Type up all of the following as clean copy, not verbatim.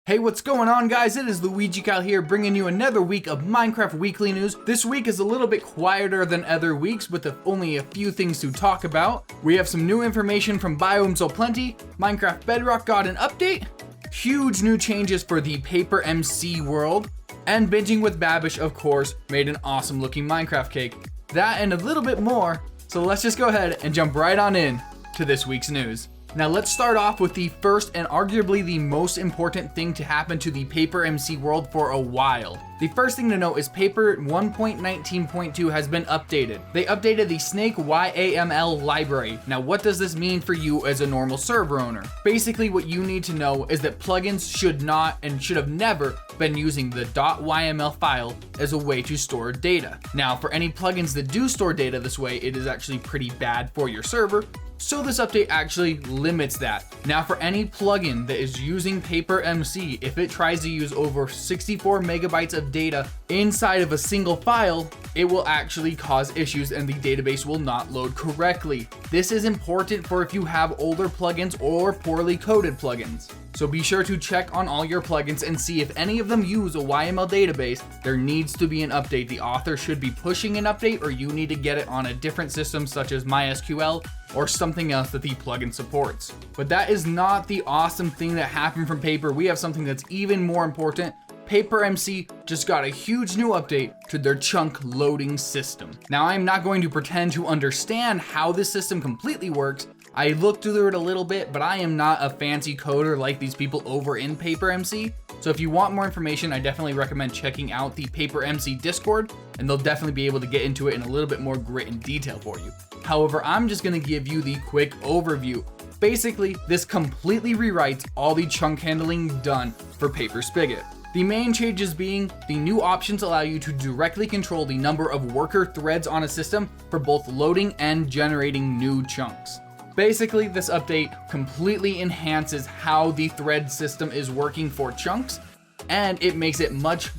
Hey, what's going on, guys? It is Luigi Kyle here, bringing you another week of Minecraft Weekly News. This week is a little bit quieter than other weeks, with only a few things to talk about. We have some new information from Biomes Plenty, Minecraft Bedrock got an update, huge new changes for the Paper MC world, and Binging with Babish, of course, made an awesome looking Minecraft cake. That and a little bit more, so let's just go ahead and jump right on in to this week's news. Now let's start off with the first and arguably the most important thing to happen to the Paper MC world for a while. The first thing to note is Paper 1.19.2 has been updated. They updated the Snake YAML library. Now what does this mean for you as a normal server owner? Basically what you need to know is that plugins should not and should have never been using the .yml file as a way to store data. Now for any plugins that do store data this way, it is actually pretty bad for your server. So this update actually limits that. Now for any plugin that is using Paper MC, if it tries to use over 64 megabytes of data inside of a single file, it will actually cause issues and the database will not load correctly. This is important for if you have older plugins or poorly coded plugins. So be sure to check on all your plugins and see if any of them use a YML database. There needs to be an update. The author should be pushing an update, or you need to get it on a different system such as MySQL or something else that the plugin supports. But that is not the awesome thing that happened from Paper. We have something that's even more important. Paper MC just got a huge new update to their chunk loading system. Now I'm not going to pretend to understand how this system completely works. I looked through it a little bit, but I am not a fancy coder like these people over in Paper MC. So if you want more information, I definitely recommend checking out the Paper MC Discord, and they'll definitely be able to get into it in a little bit more grit and detail for you. However, I'm just gonna give you the quick overview. Basically, this completely rewrites all the chunk handling done for Paper Spigot. The main changes being the new options allow you to directly control the number of worker threads on a system for both loading and generating new chunks. Basically, this update completely enhances how the thread system is working for chunks, and it makes it much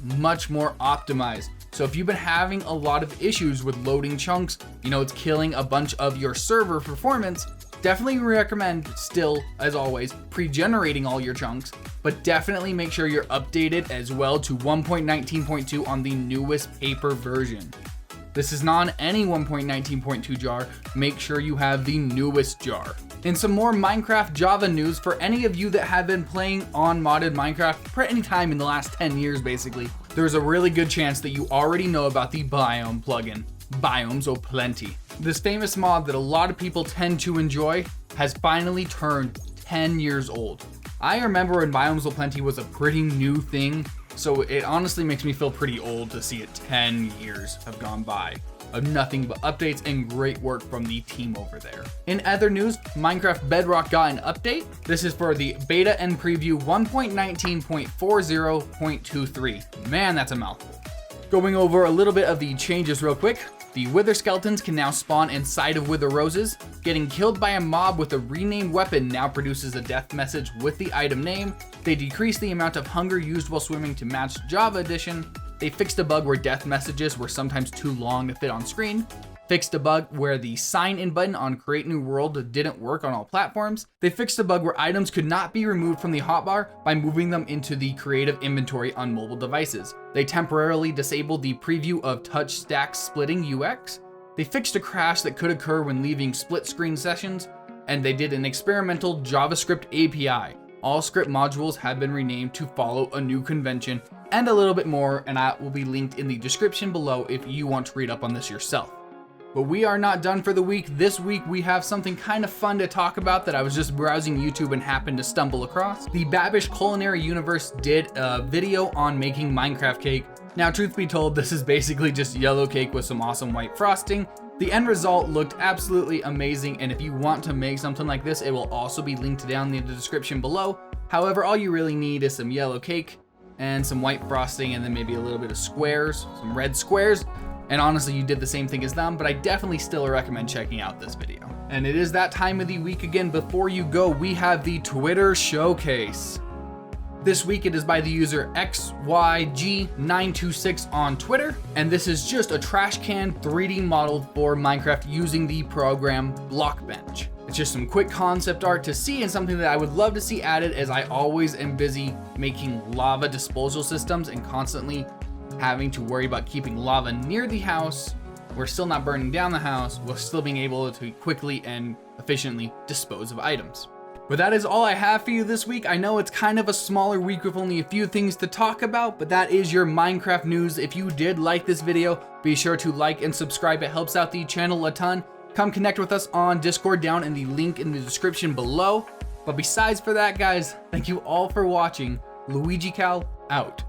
more optimized. So if you've been having a lot of issues with loading chunks, it's killing a bunch of your server performance, definitely recommend still, as always, pre-generating all your chunks, but definitely make sure you're updated as well to 1.19.2 on the newest Paper version. This is not any 1.19.2 jar, make sure you have the newest jar. In some more Minecraft Java news, for any of you that have been playing on modded Minecraft for any time in the last 10 years basically, there's a really good chance that you already know about the Biome plugin, Biomes Plenty. This famous mod that a lot of people tend to enjoy has finally turned 10 years old. I remember when Biomes Plenty was a pretty new thing, so it honestly makes me feel pretty old to see it 10 years have gone by of nothing but updates and great work from the team over there. In other news, Minecraft Bedrock got an update. This is for the beta and preview 1.19.40.23. Man, that's a mouthful. Going over a little bit of the changes real quick. The Wither Skeletons can now spawn inside of Wither Roses. Getting killed by a mob with a renamed weapon now produces a death message with the item name. They decreased the amount of hunger used while swimming to match Java Edition. They fixed a bug where death messages were sometimes too long to fit on screen. Fixed a bug where the sign in button on Create New World didn't work on all platforms. They fixed a bug where items could not be removed from the hotbar by moving them into the creative inventory on mobile devices. They temporarily disabled the preview of touch stack splitting UX. They fixed a crash that could occur when leaving split screen sessions, and they did an experimental JavaScript API. All script modules have been renamed to follow a new convention, and a little bit more, and that will be linked in the description below if you want to read up on this yourself. But we are not done for the week. This week we have something kind of fun to talk about that I was just browsing YouTube and happened to stumble across. The Babish Culinary Universe did a video on making Minecraft cake. Now truth be told, this is basically just yellow cake with some awesome white frosting. The end result looked absolutely amazing, and if you want to make something like this, it will also be linked down in the description below. However, all you really need is some yellow cake and some white frosting, and then maybe a little bit of squares, some red squares. And honestly, you did the same thing as them, but I definitely still recommend checking out this video. And it is that time of the week again. Before you go, we have the Twitter showcase. This week it is by the user XYG926 on Twitter, and this is just a trash can 3D model for Minecraft using the program Blockbench. It's It's just some quick concept art to see and something that I would love to see added, as I always am busy making lava disposal systems and constantly having to worry about keeping lava near the house. We're still not burning down the house, while still being able to quickly and efficiently dispose of items. But that is all I have for you this week. I know it's kind of a smaller week with only a few things to talk about, but that is your Minecraft news. If you did like this video, be sure to like and subscribe. It helps out the channel a ton. Come connect with us on Discord down in the link in the description below. But besides for that, guys, thank you all for watching. Luigi Cal out.